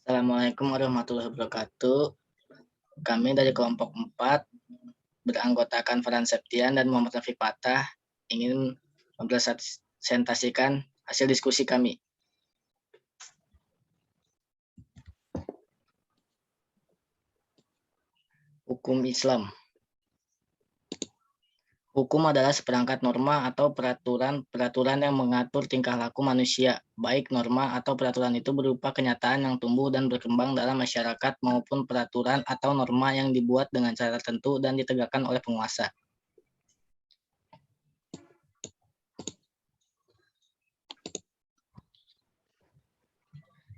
Assalamualaikum warahmatullahi wabarakatuh. Kami dari kelompok 4 beranggotakan Farhan Septian dan Muhammad Rafi Patah ingin mempresentasikan hasil diskusi kami. Hukum Islam. Hukum adalah seperangkat norma atau peraturan yang mengatur tingkah laku manusia, baik norma atau peraturan itu berupa kenyataan yang tumbuh dan berkembang dalam masyarakat maupun peraturan atau norma yang dibuat dengan cara tertentu dan ditegakkan oleh penguasa.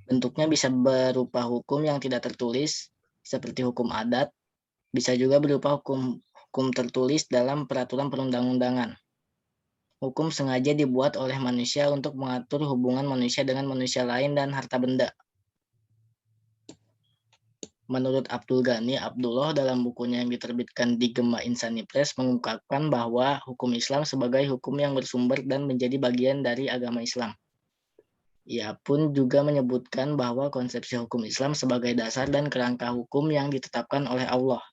Bentuknya bisa berupa hukum yang tidak tertulis, seperti hukum adat, bisa juga berupa hukum tertulis dalam peraturan perundang-undangan. Hukum sengaja dibuat oleh manusia untuk mengatur hubungan manusia dengan manusia lain dan harta benda. Menurut Abdul Ghani Abdullah dalam bukunya yang diterbitkan di Gema Insani Press mengungkapkan bahwa hukum Islam sebagai hukum yang bersumber dan menjadi bagian dari agama Islam. Ia pun juga menyebutkan bahwa konsepsi hukum Islam sebagai dasar dan kerangka hukum yang ditetapkan oleh Allah.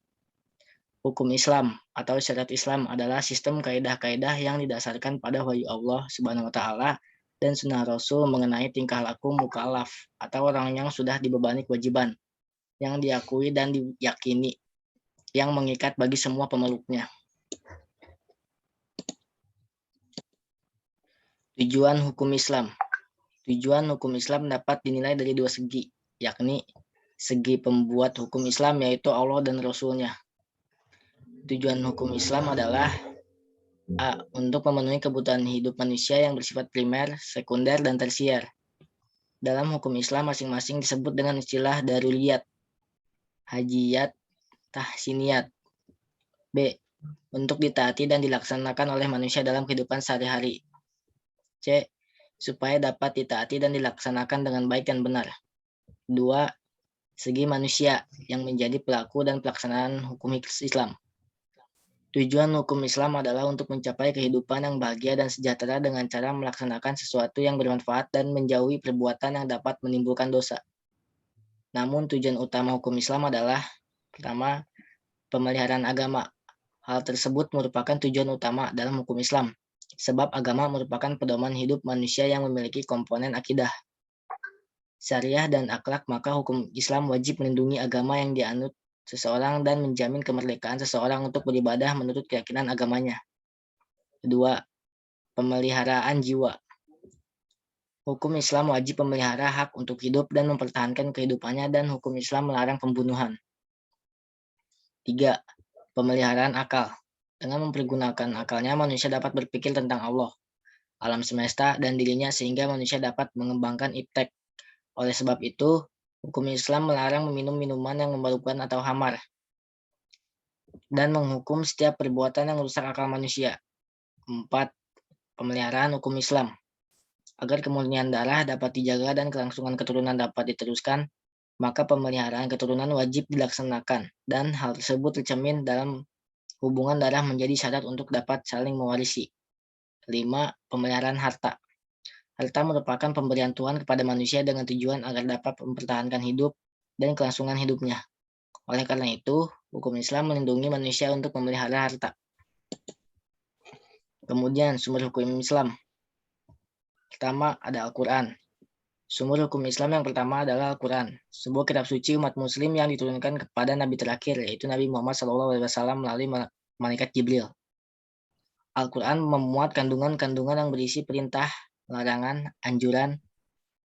Hukum Islam atau syariat Islam adalah sistem kaidah-kaidah yang didasarkan pada wahyu Allah Subhanahu wa taala dan sunnah Rasul mengenai tingkah laku mukallaf atau orang yang sudah dibebani kewajiban yang diakui dan diyakini yang mengikat bagi semua pemeluknya. Tujuan hukum Islam. Tujuan hukum Islam dapat dinilai dari dua segi, yakni segi pembuat hukum Islam yaitu Allah dan Rasul-Nya. Tujuan hukum Islam adalah A. Untuk memenuhi kebutuhan hidup manusia yang bersifat primer, sekunder, dan tersier. Dalam hukum Islam masing-masing disebut dengan istilah daruriyat, hajiyat, tahsiniyat. B. Untuk ditaati dan dilaksanakan oleh manusia dalam kehidupan sehari-hari. C. Supaya dapat ditaati dan dilaksanakan dengan baik dan benar. 2. Segi manusia yang menjadi pelaku dan pelaksanaan hukum Islam. Tujuan hukum Islam adalah untuk mencapai kehidupan yang bahagia dan sejahtera dengan cara melaksanakan sesuatu yang bermanfaat dan menjauhi perbuatan yang dapat menimbulkan dosa. Namun tujuan utama hukum Islam adalah pertama, pemeliharaan agama. Hal tersebut merupakan tujuan utama dalam hukum Islam, sebab agama merupakan pedoman hidup manusia yang memiliki komponen akidah, syariah, dan akhlak, maka hukum Islam wajib melindungi agama yang dianut seseorang dan menjamin kemerdekaan seseorang untuk beribadah menurut keyakinan agamanya. Kedua, pemeliharaan jiwa. Hukum Islam wajib memelihara hak untuk hidup dan mempertahankan kehidupannya dan hukum Islam melarang pembunuhan. 3. Pemeliharaan akal. Dengan mempergunakan akalnya, manusia dapat berpikir tentang Allah, alam semesta, dan dirinya sehingga manusia dapat mengembangkan iptek. Oleh sebab itu, hukum Islam melarang meminum minuman yang memabukkan atau khamar, dan menghukum setiap perbuatan yang merusak akal manusia. 4. Pemeliharaan hukum Islam. Agar kemurnian darah dapat dijaga dan kelangsungan keturunan dapat diteruskan, maka pemeliharaan keturunan wajib dilaksanakan, dan hal tersebut tercermin dalam hubungan darah menjadi syarat untuk dapat saling mewarisi. 5. Pemeliharaan harta. Harta merupakan pemberian Tuhan kepada manusia dengan tujuan agar dapat mempertahankan hidup dan kelangsungan hidupnya. Oleh karena itu, hukum Islam melindungi manusia untuk memelihara harta. Kemudian, sumber hukum Islam. Pertama, ada Al-Quran. Sumber hukum Islam yang pertama adalah Al-Quran, sebuah kitab suci umat muslim yang diturunkan kepada Nabi terakhir, yaitu Nabi Muhammad SAW melalui malaikat Jibril. Al-Quran memuat kandungan-kandungan yang berisi perintah, larangan, anjuran,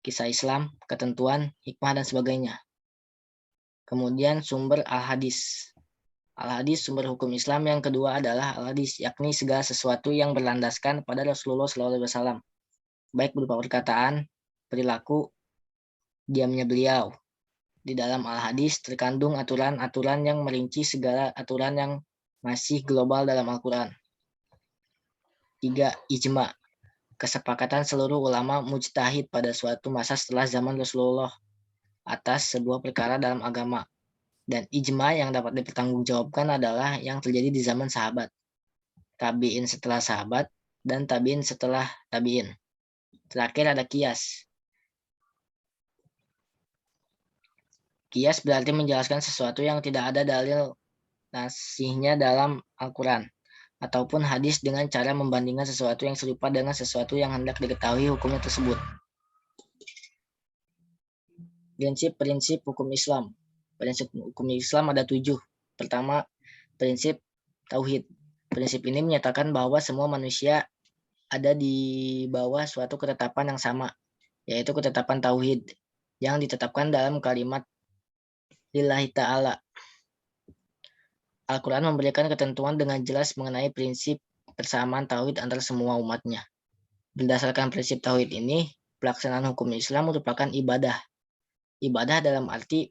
kisah Islam, ketentuan, hikmah, dan sebagainya. Kemudian sumber Al-Hadis. Al-Hadis sumber hukum Islam yang kedua adalah Al-Hadis, yakni segala sesuatu yang berlandaskan pada Rasulullah SAW, baik berupa perkataan, perilaku, diamnya beliau. Di dalam Al-Hadis terkandung aturan-aturan yang merinci segala aturan yang masih global dalam Al-Quran. 3. Ijma. Kesepakatan seluruh ulama mujtahid pada suatu masa setelah zaman Rasulullah atas sebuah perkara dalam agama. Dan ijma yang dapat dipertanggungjawabkan adalah yang terjadi di zaman sahabat, tabi'in setelah sahabat, dan tabi'in setelah tabi'in. Terakhir ada kias. Kias berarti menjelaskan sesuatu yang tidak ada dalil nasihnya dalam Al-Quran ataupun hadis dengan cara membandingkan sesuatu yang serupa dengan sesuatu yang hendak diketahui hukumnya tersebut. Prinsip-prinsip hukum Islam. Prinsip hukum Islam ada 7. Pertama, prinsip tauhid. Prinsip ini menyatakan bahwa semua manusia ada di bawah suatu ketetapan yang sama, yaitu ketetapan tauhid yang ditetapkan dalam kalimat lillahi ta'ala. Al-Quran memberikan ketentuan dengan jelas mengenai prinsip persamaan tauhid antara semua umatnya. Berdasarkan prinsip tauhid ini, pelaksanaan hukum Islam merupakan ibadah. Ibadah dalam arti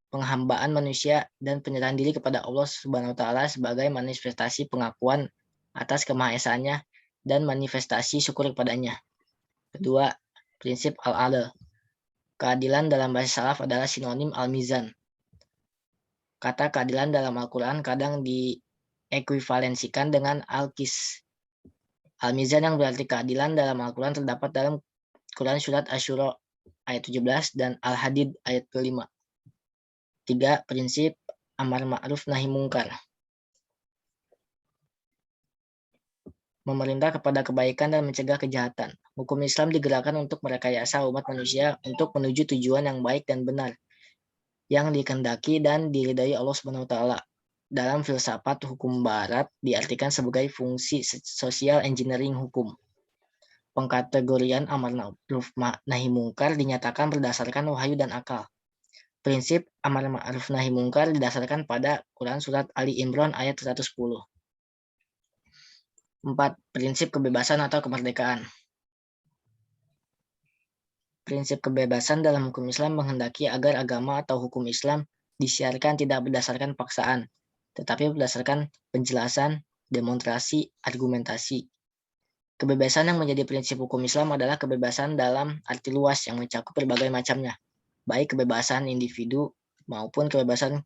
penghambaan manusia dan penyerahan diri kepada Allah Subhanahu wa taala sebagai manifestasi pengakuan atas kemahaesaannya dan manifestasi syukur kepadanya. Kedua, prinsip al-adl. Keadilan dalam bahasa salaf adalah sinonim al-mizan. Kata keadilan dalam Al-Quran kadang diekuivalensikan dengan al-qis. Al-mizan yang berarti keadilan dalam Al-Quran terdapat dalam Quran surat Asy-Syura ayat 17 dan Al-Hadid ayat ke-5. 3. Prinsip amar ma'ruf nahi mungkar. Memerintah kepada kebaikan dan mencegah kejahatan. Hukum Islam digerakkan untuk merekayasa umat manusia untuk menuju tujuan yang baik dan benar, yang dikehendaki dan diridai Allah Subhanahu wa taala. Dalam filsafat hukum barat diartikan sebagai fungsi sosial engineering hukum. Pengkategorian amar ma'ruf nahi mungkar dinyatakan berdasarkan wahyu dan akal. Prinsip amar ma'ruf nahi mungkar didasarkan pada Quran surat Ali Imran ayat 110. 4. Prinsip kebebasan atau kemerdekaan. Prinsip kebebasan dalam hukum Islam menghendaki agar agama atau hukum Islam disiarkan tidak berdasarkan paksaan, tetapi berdasarkan penjelasan, demonstrasi, argumentasi. Kebebasan yang menjadi prinsip hukum Islam adalah kebebasan dalam arti luas yang mencakup berbagai macamnya, baik kebebasan individu maupun kebebasan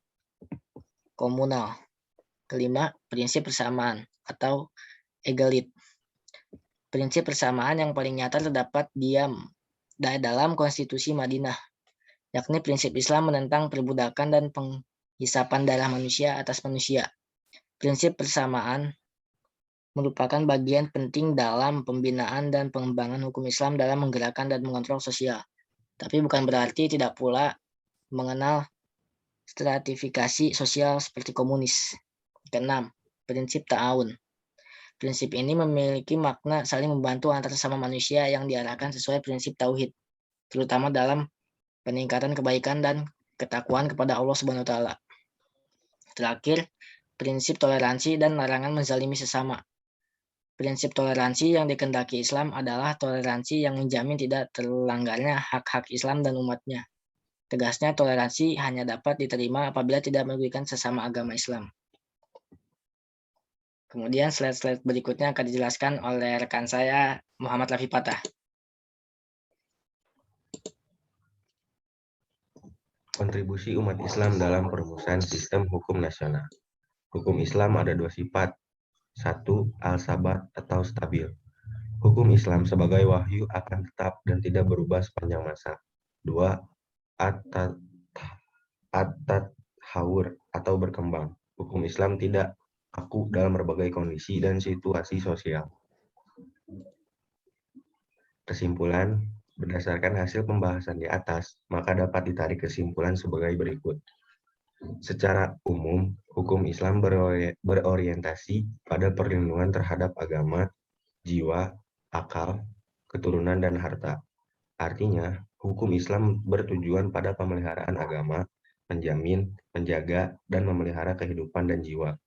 komunal. Kelima, prinsip persamaan atau egalit. Prinsip persamaan yang paling nyata terdapat dalam Konstitusi Madinah, yakni prinsip Islam menentang perbudakan dan penghisapan darah manusia atas manusia. Prinsip persamaan merupakan bagian penting dalam pembinaan dan pengembangan hukum Islam dalam menggerakkan dan mengontrol sosial. Tapi bukan berarti tidak pula mengenal stratifikasi sosial seperti komunis. Keenam, prinsip ta'awun. Prinsip ini memiliki makna saling membantu antar sesama manusia yang diarahkan sesuai prinsip tauhid, terutama dalam peningkatan kebaikan dan ketakwaan kepada Allah Subhanahu wa taala. Terakhir, prinsip toleransi dan larangan menzalimi sesama. Prinsip toleransi yang dikehendaki Islam adalah toleransi yang menjamin tidak terlanggarnya hak-hak Islam dan umatnya. Tegasnya, toleransi hanya dapat diterima apabila tidak merugikan sesama agama Islam. Kemudian slide-slide berikutnya akan dijelaskan oleh rekan saya, Muhammad Lafi Patah. Kontribusi umat Islam dalam perumusan sistem hukum nasional. Hukum Islam ada 2 sifat. 1. Al-sabat atau stabil. Hukum Islam sebagai wahyu akan tetap dan tidak berubah sepanjang masa. 2. At-tatahur atau berkembang. Hukum Islam tidak kaku dalam berbagai kondisi dan situasi sosial. Kesimpulan, berdasarkan hasil pembahasan di atas, maka dapat ditarik kesimpulan sebagai berikut. Secara umum, hukum Islam berorientasi pada perlindungan terhadap agama, jiwa, akal, keturunan, dan harta. Artinya, hukum Islam bertujuan pada pemeliharaan agama, menjamin, menjaga, dan memelihara kehidupan dan jiwa,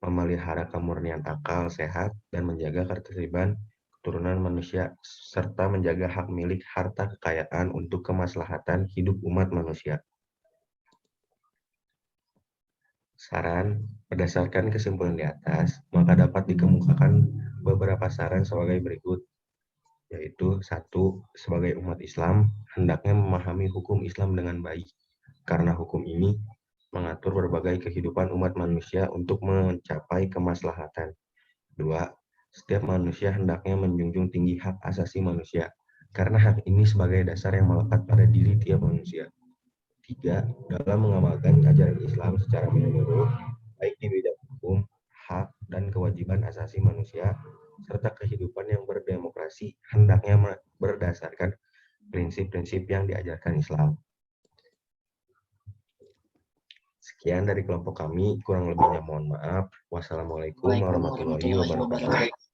memelihara kemurnian akal sehat, dan menjaga ketertiban keturunan manusia, serta menjaga hak milik harta kekayaan untuk kemaslahatan hidup umat manusia. Saran, berdasarkan kesimpulan di atas, maka dapat dikemukakan beberapa saran sebagai berikut, yaitu 1. Sebagai umat Islam, hendaknya memahami hukum Islam dengan baik, karena hukum ini mengatur berbagai kehidupan umat manusia untuk mencapai kemaslahatan. 2. Setiap manusia hendaknya menjunjung tinggi hak asasi manusia, karena hak ini sebagai dasar yang melekat pada diri tiap manusia. 3. Dalam mengamalkan ajaran Islam secara menyeluruh, baik di bidang hukum, hak, dan kewajiban asasi manusia, serta kehidupan yang berdemokrasi, hendaknya berdasarkan prinsip-prinsip yang diajarkan Islam. Sekian dari kelompok kami, kurang lebihnya mohon maaf. Wassalamualaikum Waalaikumsalam warahmatullahi warahmatullahi wabarakatuh. wabarakatuh.